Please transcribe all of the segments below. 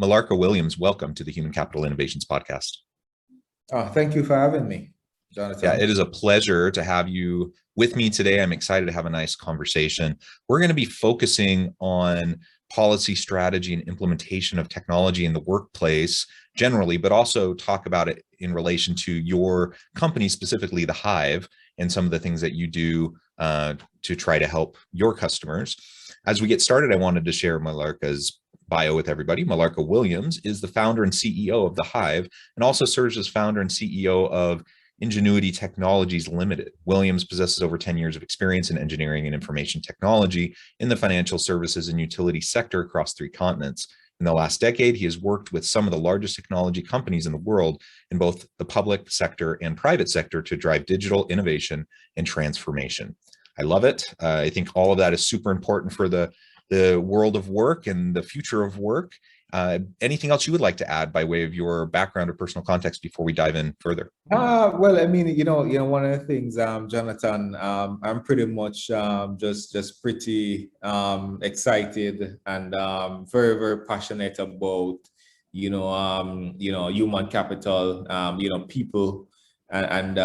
Melarka Williams, welcome to the Human Capital Innovations Podcast. Thank you for having me, Yeah, Jonathan. it is a pleasure to have you with me today. I'm excited to have a nice conversation. We're going to be focusing on policy strategy and implementation of technology in the workplace generally, but also talk about it in relation to your company, specifically the Hive, and some of the things that you do to try to help your customers. As we get started, I wanted to share Melarka's bio with everybody. Melarka Williams is the founder and CEO of the Hive and also serves as founder and CEO of Ingenuity Technologies Limited. Williams possesses over 10 years of experience in engineering and information technology in the financial services and utility sector across 3 continents. In the last decade, he has worked with some of the largest technology companies in the world in both the public sector and private sector to drive digital innovation and transformation. I love it. I think all of that is super important for the world of work and the future of work. Anything else you would like to add by way of your background or personal context before we dive in further? Well, I mean, one of the things, Jonathan, I'm pretty much just pretty excited and very, very passionate about, human capital, people and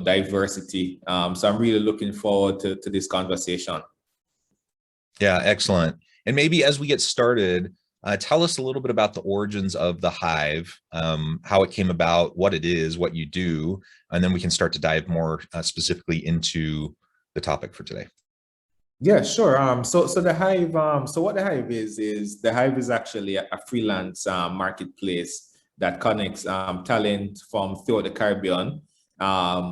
diversity. So I'm really looking forward to this conversation. Yeah, excellent. And maybe as we get started, tell us a little bit about the origins of the Hive, how it came about, what it is, what you do, and then we can start to dive more specifically into the topic for today. Yeah, sure. So the Hive, so what the Hive is the Hive is actually a freelance marketplace that connects talent from throughout the Caribbean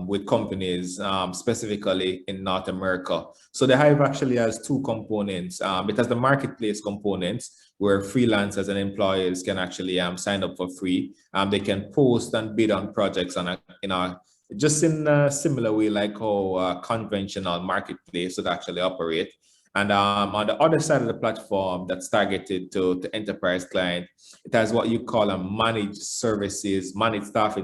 with companies specifically in North America. So the Hive actually has 2 components. Because the marketplace components where freelancers and employers can actually sign up for free. They can post and bid on projects just in a similar way like how a conventional marketplace would actually operate. And on the other side of the platform that's targeted to enterprise client, it has what you call a managed staffing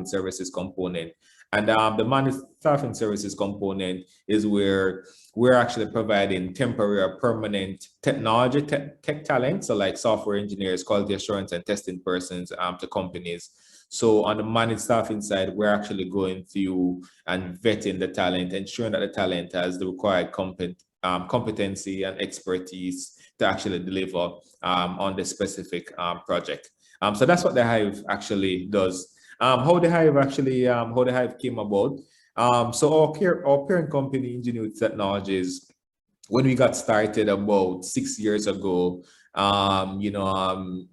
services component. And the managed staffing services component is where we're actually providing temporary or permanent technology tech talent, so like software engineers, quality assurance, and testing persons to companies. So on the managed staffing side, we're actually going through and vetting the talent, ensuring that the talent has the required competency and expertise to actually deliver on the specific project. So that's what the Hive actually does. How the Hive came about. So our parent company, Ingenuity Technologies, when we got started about 6 years ago,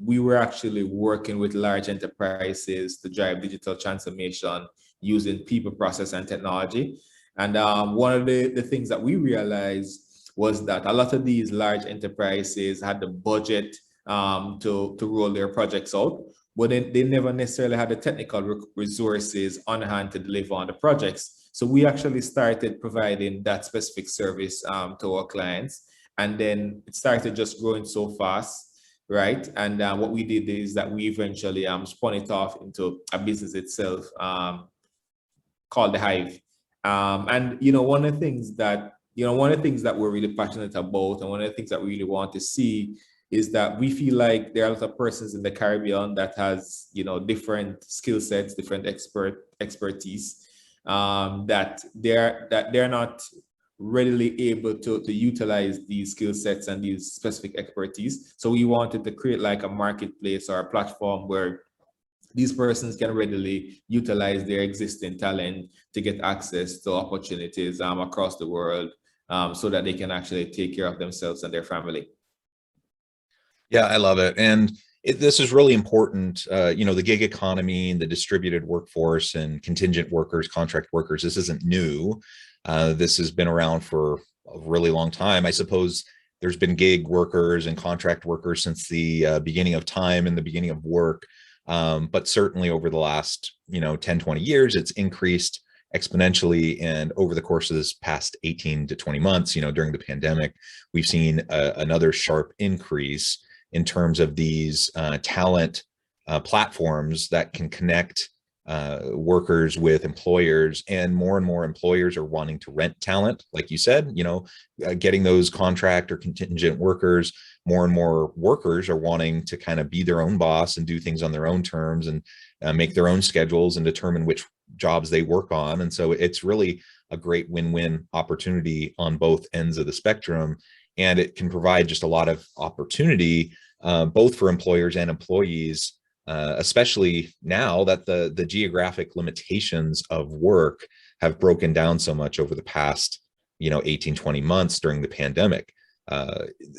we were actually working with large enterprises to drive digital transformation using people, process, and technology. And one of the things that we realized was that a lot of these large enterprises had the budget to roll their projects out, but they never necessarily had the technical resources on hand to deliver on the projects. So we actually started providing that specific service to our clients. And then it started just growing so fast, right? And what we did is that we eventually spun it off into a business itself called the Hive. And one of the things that we're really passionate about, and one of the things that we really want to see is that we feel like there are a lot of persons in the Caribbean that has, different skill sets, different expertise, that they're not readily able to utilize these skill sets and these specific expertise. So we wanted to create like a marketplace or a platform where these persons can readily utilize their existing talent to get access to opportunities across the world, so that they can actually take care of themselves and their family. Yeah, I love it. And this is really important. The gig economy and the distributed workforce and contingent workers, contract workers, this isn't new. This has been around for a really long time. I suppose there's been gig workers and contract workers since the beginning of time and the beginning of work. But certainly over the last, 10, 20 years, it's increased exponentially. And over the course of this past 18 to 20 months, during the pandemic, we've seen another sharp increase in terms of these talent platforms that can connect workers with employers, and more employers are wanting to rent talent, like you said, getting those contract or contingent workers. More and more workers are wanting to kind of be their own boss and do things on their own terms, and make their own schedules and determine which jobs they work on. And so it's really a great win-win opportunity on both ends of the spectrum, and it can provide just a lot of opportunity, both for employers and employees, especially now that the geographic limitations of work have broken down so much over the past 18-20 months during the pandemic.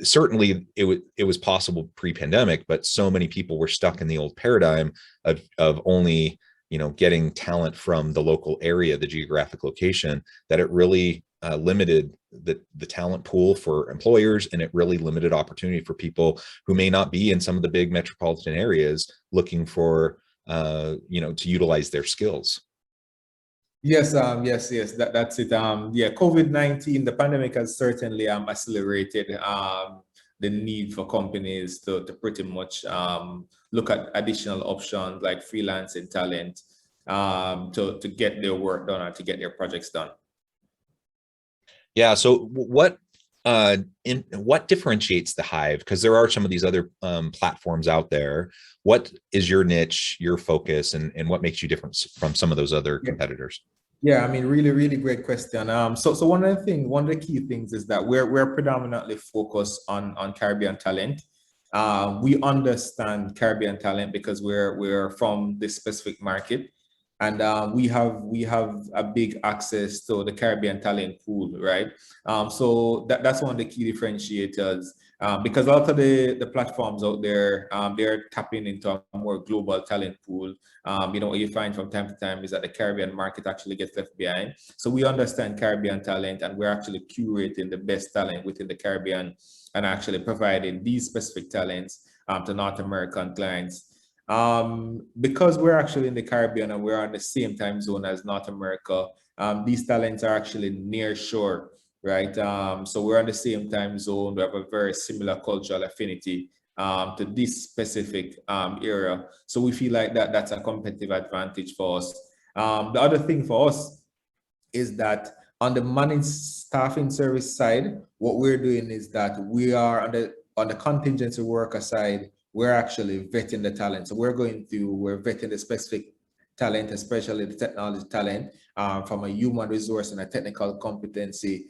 Certainly it was possible pre-pandemic, but so many people were stuck in the old paradigm of only getting talent from the local area, the geographic location, that it really limited the talent pool for employers, and it really limited opportunity for people who may not be in some of the big metropolitan areas looking for to utilize their skills. Yes, yes, that's it. Yeah, COVID-19, the pandemic has certainly accelerated the need for companies to pretty much look at additional options like freelancing talent to get their work done or to get their projects done. Yeah. So what differentiates the Hive? Because there are some of these other platforms out there. What is your niche, your focus, and what makes you different from some of those other competitors? Yeah, I mean, really great question. So one of the key things is that we're predominantly focused on Caribbean talent. We understand Caribbean talent because we're from this specific market, and we have a big access to the Caribbean talent pool, right? So that's one of the key differentiators. Because a lot of the platforms out there, they're tapping into a more global talent pool. What you find from time to time is that the Caribbean market actually gets left behind. So we understand Caribbean talent, and we're actually curating the best talent within the Caribbean and actually providing these specific talents to North American clients. Because we're actually in the Caribbean and we're on the same time zone as North America, these talents are actually near shore, right? So we're on the same time zone. We have a very similar cultural affinity to this specific area. So we feel like that's a competitive advantage for us. The other thing for us is that on the managed staffing service side, what we're doing is that we are on the contingency worker side, we're actually vetting the talent. So we're vetting the specific talent, especially the technology talent, from a human resource and a technical competency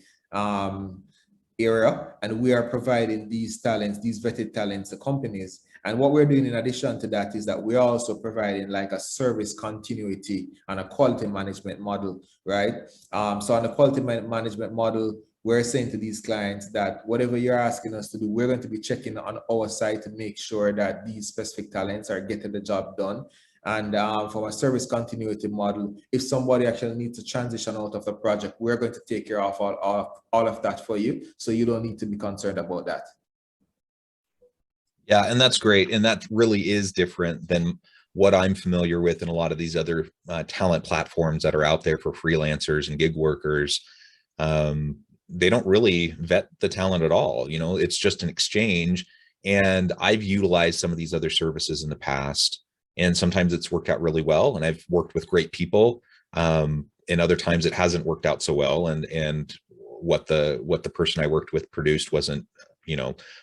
area, and we are providing these talents, these vetted talents to companies. And what we're doing in addition to that is that we're also providing like a service continuity and a quality management model, right? So on the quality management model, we're saying to these clients that whatever you're asking us to do, we're going to be checking on our side to make sure that these specific talents are getting the job done. And from a service continuity model, if somebody actually needs to transition out of the project, we're going to take care of all of that for you. So you don't need to be concerned about that. Yeah, and that's great. And that really is different than what I'm familiar with in a lot of these other talent platforms that are out there for freelancers and gig workers. They don't really vet the talent at all. It's just an exchange. And I've utilized some of these other services in the past, and sometimes it's worked out really well, and I've worked with great people. And other times it hasn't worked out so well, and what the person I worked with produced wasn't,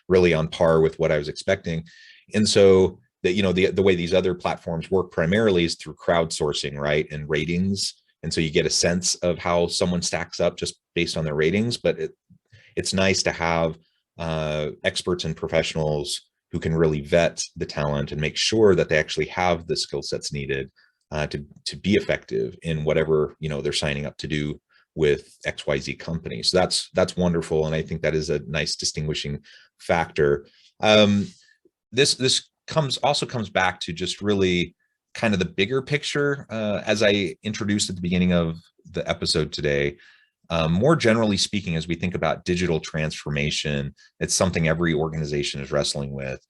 really on par with what I was expecting. And so the way these other platforms work primarily is through crowdsourcing, right? And ratings. And so you get a sense of how someone stacks up just based on their ratings. But it's nice to have experts and professionals who can really vet the talent and make sure that they actually have the skill sets needed to be effective in whatever they're signing up to do with XYZ company. So that's wonderful, and I think that is a nice distinguishing factor. This also comes back to just really kind of the bigger picture, as I introduced at the beginning of the episode today. More generally speaking, as we think about digital transformation, it's something every organization is wrestling with.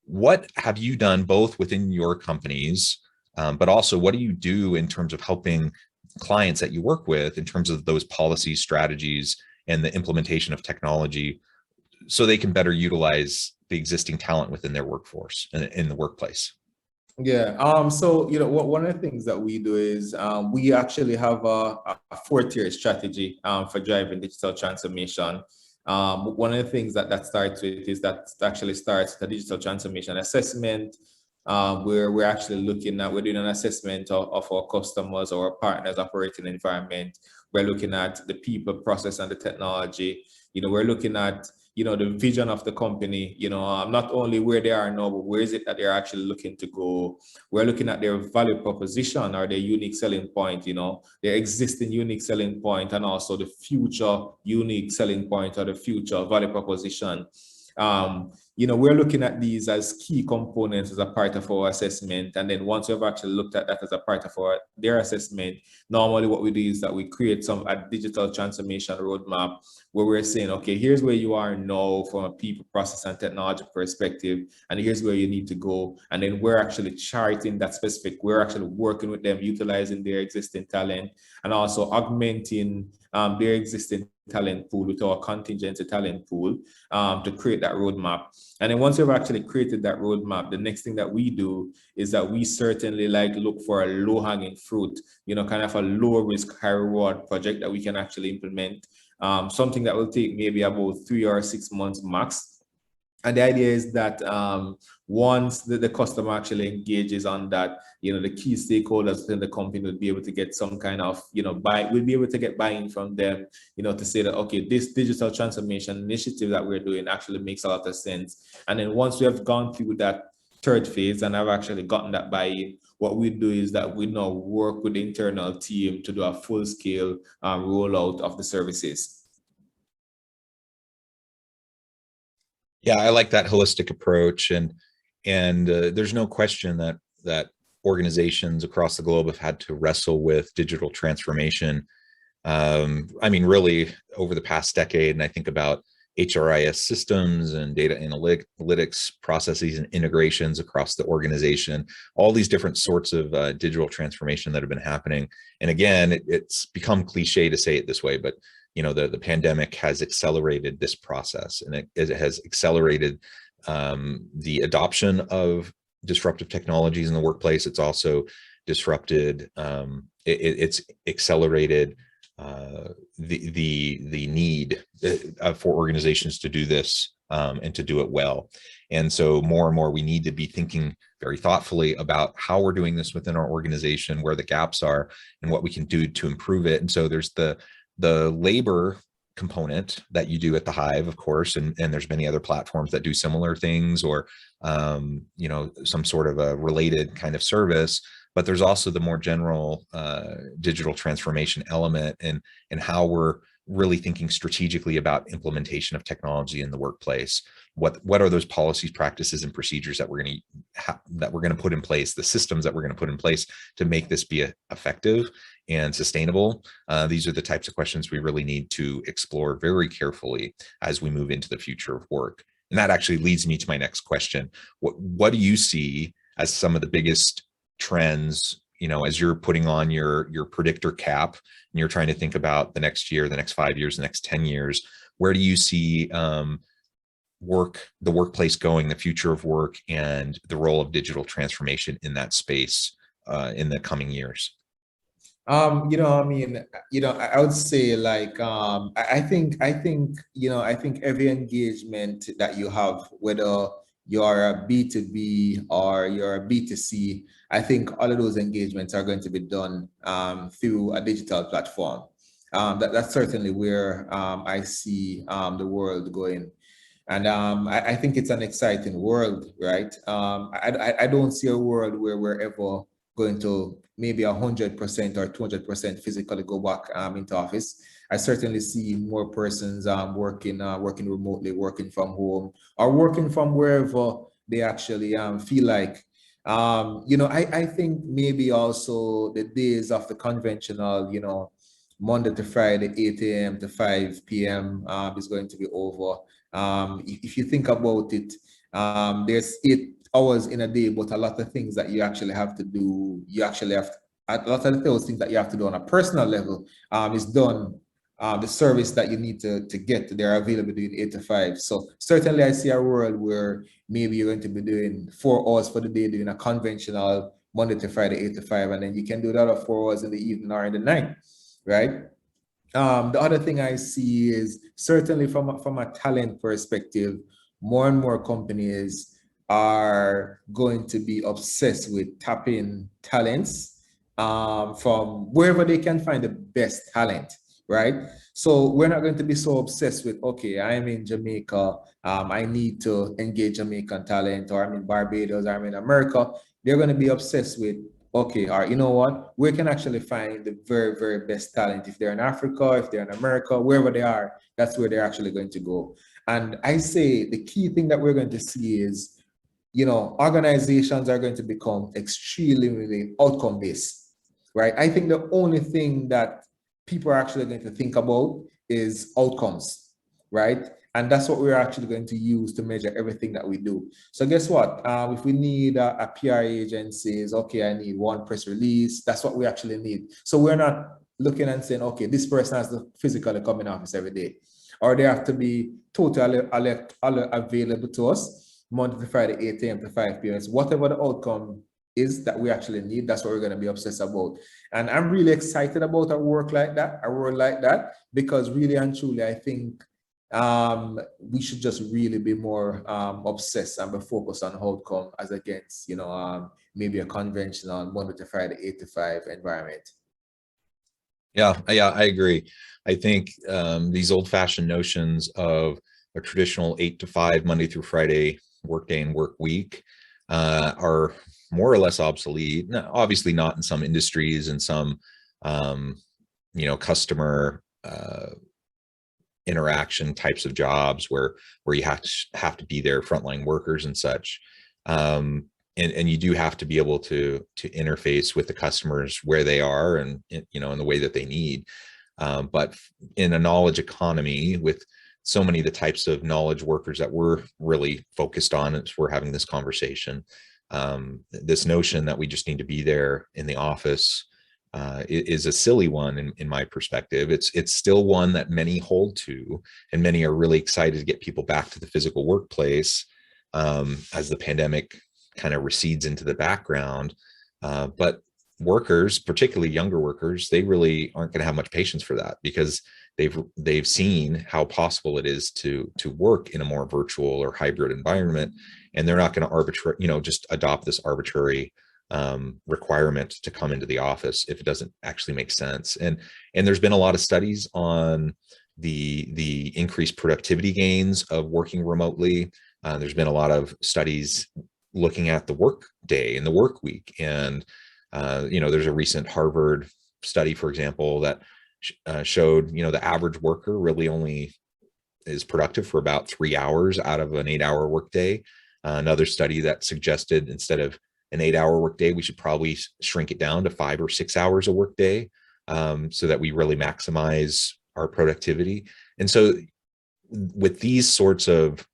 What have you done both within your companies, but also what do you do in terms of helping clients that you work with in terms of those policy strategies and the implementation of technology so they can better utilize the existing talent within their workforce and in the workplace? Yeah. So, one of the things that we do is we actually have a four-tier strategy for driving digital transformation. One of the things that starts with is that actually starts the digital transformation assessment, where we're doing an assessment of our customers or our partners' operating environment. We're looking at the people, process, and the technology. We're looking at the vision of the company, not only where they are now, but where is it that they're actually looking to go. We're looking at their value proposition or their unique selling point, their existing unique selling point, and also the future unique selling point or the future value proposition. We're looking at these as key components as a part of our assessment. And then once we've actually looked at that as a part of their assessment, normally what we do is that we create a digital transformation roadmap where we're saying, okay, here's where you are now from a people, process, and technology perspective, and here's where you need to go. And then we're actually charting that we're actually working with them, utilizing their existing talent, and also augmenting their existing talent pool with our contingency talent pool to create that roadmap. And then once we've actually created that roadmap, the next thing that we do is that we certainly look for a low-hanging fruit, kind of a low-risk, high-reward project that we can actually implement. Something that will take maybe about 3 or 6 months max. And the idea is that once the customer actually engages on that, the key stakeholders within the company will be able to get some kind of, we'll be able to get buy-in from them, to say that, okay, this digital transformation initiative that we're doing actually makes a lot of sense. And then once we have gone through that third phase and I've actually gotten that buy-in, what we do is that we now work with the internal team to do a full-scale rollout of the services. Yeah, I like that holistic approach, and there's no question that organizations across the globe have had to wrestle with digital transformation. I mean, really over the past decade, and I think about HRIS systems and data analytics processes and integrations across the organization, all these different sorts of digital transformation that have been happening. And again, it's become cliche to say it this way, but the pandemic has accelerated this process, and it has accelerated the adoption of disruptive technologies in the workplace. It's also disrupted, it's accelerated the need for organizations to do this and to do it well. And so more and more we need to be thinking very thoughtfully about how we're doing this within our organization, where the gaps are, and what we can do to improve it. And so there's the labor component that you do at the Hive, of course, and there's many other platforms that do similar things, or some sort of a related kind of service. But there's also the more general digital transformation element, and how we're really thinking strategically about implementation of technology in the workplace. What are those policies, practices, and procedures that we're going to put in place, the systems that we're going to put in place to make this be effective and sustainable? These are the types of questions we really need to explore very carefully as we move into the future of work. And that actually leads me to my next question. What do you see as some of the biggest trends, as you're putting on your predictor cap and you're trying to think about the next year, the next 5 years, the next 10 years? Where do you see the workplace going, the future of work, and the role of digital transformation in that space in the coming years? I would say I think every engagement that you have, whether you're a B2B or you're a B2C, I think all of those engagements are going to be done through a digital platform. That's certainly where I see the world going. And I think it's an exciting world, right? I don't see a world where we're ever going to maybe 100% or 200% physically go back into office. I certainly see more persons working remotely, working from home, or working from wherever they actually feel like. I think maybe also the days of the conventional, Monday to Friday, 8 a.m. to 5 p.m. Is going to be over. If you think about it, there's 8 hours in a day, but a lot of things that you actually have to do, a lot of those things that you have to do on a personal level is done the service that you need to get. They're available doing 8 to 5. So certainly I see a world where maybe you're going to be doing 4 hours for the day, doing a conventional Monday to Friday, 8 to 5, and then you can do the other 4 hours in the evening or in the night, right? The other thing I see is certainly from a talent perspective, more and more companies are going to be obsessed with tapping talents from wherever they can find the best talent, right? So we're not going to be so obsessed with, okay, I'm in Jamaica, I need to engage Jamaican talent, or I'm in Barbados, or I'm in America. They're going to be obsessed with, okay, or you know what, we can actually find the very, very best talent. If they're in Africa, if they're in America, wherever they are, that's where they're actually going to go. And I say the key thing that we're going to see is, organizations are going to become extremely outcome based, right? I think the only thing that people are actually going to think about is outcomes, right? And that's what we're actually going to use to measure everything that we do. So guess what? If we need a PR agency, is okay, I need one press release. That's what we actually need. So we're not looking and saying, okay, this person has to physically come in office every day, or they have to be totally available to us Monday to Friday, 8 a.m. to 5 p.m. Whatever the outcome is that we actually need, that's what we're going to be obsessed about. And I'm really excited about a work like that, a world like that, because really and truly, I think we should just really be more obsessed and be focused on outcome as against, maybe a conventional Monday to Friday, 8 to 5 environment. Yeah, I agree. I think these old-fashioned notions of a traditional 8 to 5 Monday through Friday workday and work week are more or less obsolete. Now, obviously not in some industries and some customer interaction types of jobs where you have to be there, frontline workers and such. And you do have to be able to interface with the customers where they are and in the way that they need. But in a knowledge economy with so many of the types of knowledge workers that we're really focused on as we're having this conversation, this notion that we just need to be there in the office is a silly one in my perspective. It's still one that many hold to, and many are really excited to get people back to the physical workplace as the pandemic kind of recedes into the background. But workers, particularly younger workers, they really aren't going to have much patience for that, because they've seen how possible it is to work in a more virtual or hybrid environment, and they're not going to just adopt this arbitrary requirement to come into the office if it doesn't actually make sense. And there's been a lot of studies on the increased productivity gains of working remotely. There's been a lot of studies looking at the work day and the work week. And, there's a recent Harvard study, for example, that showed, the average worker really only is productive for about 3 hours out of an 8-hour workday. Another study that suggested instead of an 8-hour workday, we should probably shrink it down to 5 or 6 hours a workday, so that we really maximize our productivity. And so with these sorts of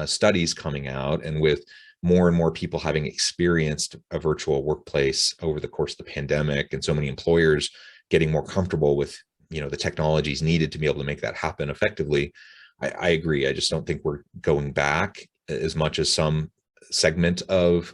studies coming out, and with more and more people having experienced a virtual workplace over the course of the pandemic, and so many employers getting more comfortable with the technologies needed to be able to make that happen effectively, I agree. I just don't think we're going back as much as some segment of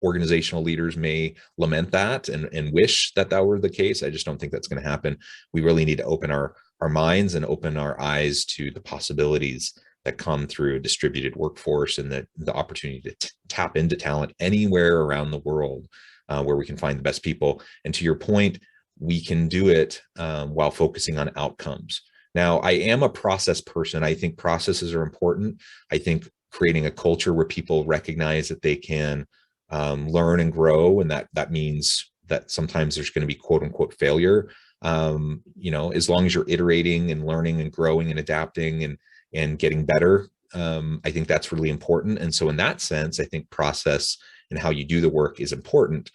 organizational leaders may lament that and wish that were the case. I just don't think that's going to happen. We really need to open our minds and open our eyes to the possibilities that come through a distributed workforce, and the opportunity to tap into talent anywhere around the world where we can find the best people. And to your point, we can do it while focusing on outcomes. Now, I am a process person. I think processes are important. I think creating a culture where people recognize that they can learn and grow, and that means that sometimes there's going to be quote unquote failure. As long as you're iterating and learning and growing and adapting and getting better, I think that's really important. And so in that sense, I think process and how you do the work is important.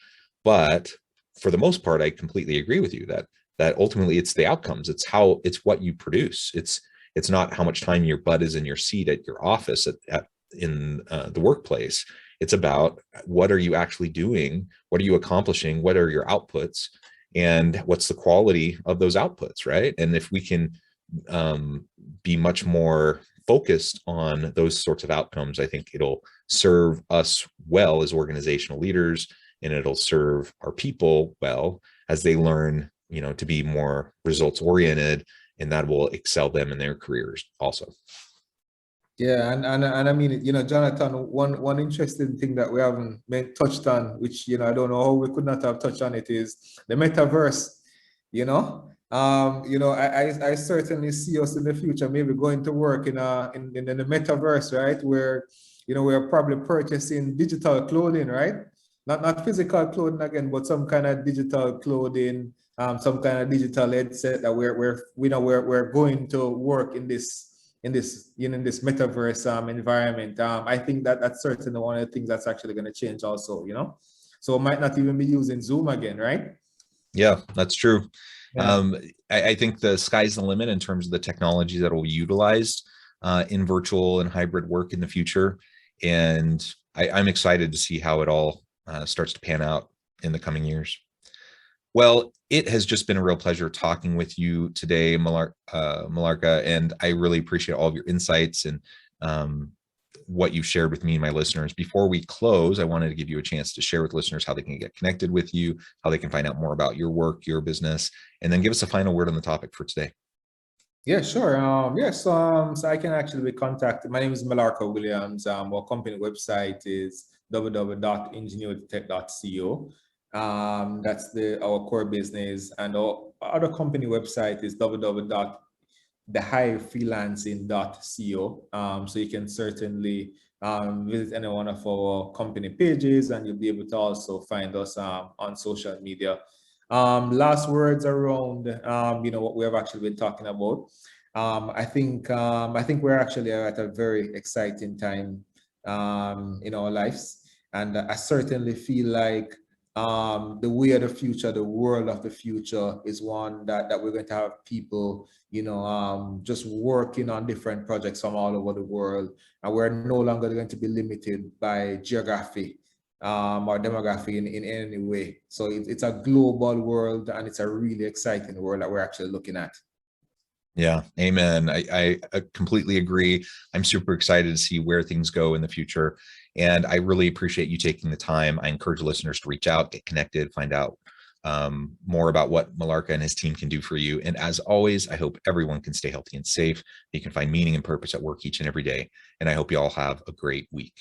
But for the most part, I completely agree with you that ultimately it's the outcomes. It's what you produce. It's not how much time your butt is in your seat at your office in the workplace. It's about what are you actually doing? What are you accomplishing? What are your outputs? and what's the quality of those outputs, right? And if we can be much more focused on those sorts of outcomes, I think it'll serve us well as organizational leaders, and it'll serve our people well as they learn, to be more results oriented, and that will excel them in their careers also. Yeah, and I mean, Jonathan, one interesting thing that we haven't touched on, which I don't know how we could not have touched on it, is the metaverse. I certainly see us in the future maybe going to work in the metaverse, right? Where we're probably purchasing digital clothing, right? Not physical clothing again, but some kind of digital clothing, some kind of digital headset that we're going to work in this metaverse environment. I think that's certainly one of the things that's actually going to change also, so might not even be using Zoom again, right? Yeah, that's true. Yeah. I think the sky's the limit in terms of the technology that will be utilized in virtual and hybrid work in the future. And I'm excited to see how it all starts to pan out in the coming years. Well, it has just been a real pleasure talking with you today, Melarka, and I really appreciate all of your insights and what you've shared with me and my listeners. Before we close, I wanted to give you a chance to share with listeners how they can get connected with you, how they can find out more about your work, your business, and then give us a final word on the topic for today. Yeah, sure. So I can actually be contacted. My name is Melarka Williams. Our company website is www.ingenuitytech.co. That's our core business, and our other company website is www.thehivefreelancing.co. So you can certainly visit any one of our company pages, and you'll be able to also find us on social media. Last words around what we have actually been talking about. I think we're actually at a very exciting time in our lives, and I certainly feel like the way of the future, the world of the future, is one that we're going to have people just working on different projects from all over the world, and we're no longer going to be limited by geography or demography in any way. So it's a global world, and it's a really exciting world that we're actually looking at. Yeah, amen. I completely agree. I'm super excited to see where things go in the future. And I really appreciate you taking the time. I encourage listeners to reach out, get connected, find out more about what Melarka and his team can do for you. And as always, I hope everyone can stay healthy and safe. You can find meaning and purpose at work each and every day. And I hope you all have a great week.